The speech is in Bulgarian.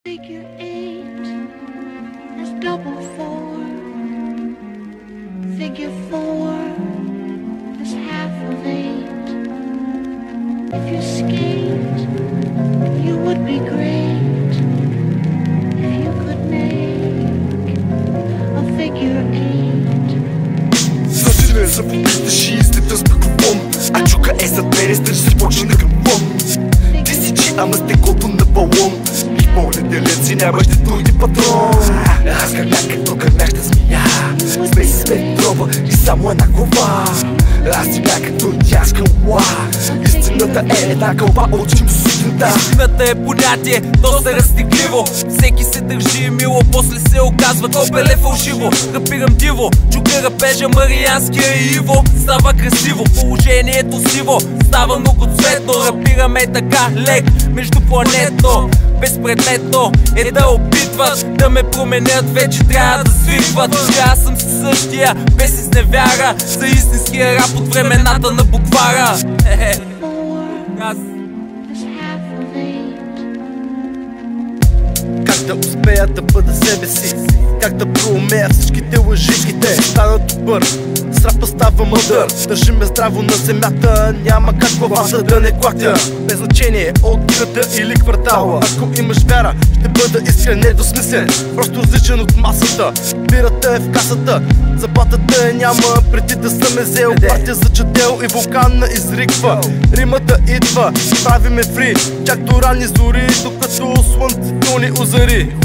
Figure 8 is double 4. Figure 4 is half of 8. If you skate, you would be great. If you could make a figure 8. Зачинен съм по 360 с микрофон, а чука е зад мене, стържи се почна към фон. Ти си чи, ама с текото на балон. И по-неделен си няма, ще дойде патрон. Аз като гърмяща змия, сме си сме троба и само една глава. Аз си бях като тяжка уа. Истината е една кълба от чим сутринта. Истината е понятие, то се разтегливо. Всеки се държи мило, после се оказва копеле фалшиво. Рапирам диво, чука рапежа Марианския и Иво. Става красиво, положението сиво, става много цветно. Рапираме така лек, междупланетно, безпредметно е да опитват да ме променят, вече трябва да свикват. Сега съм си същия, без изневяра, за истинския рап от времената на буквара. Как да успея да бъда себе си, как да проумея всичките лъжи и те стана добър. С рапа става мъдър, държи ме здраво на земята, няма как главата да не клатя. Без значение от града или квартала, ако имаш вяра, ще бъда искрен, недосмислен, просто различен от масата. Бирата е в касата, заплатата няма, преди да съм взел партия за чадел и вулкан изриква. Римата идва, правиме фри, чак до ранни зори, докато слънцето ни озари.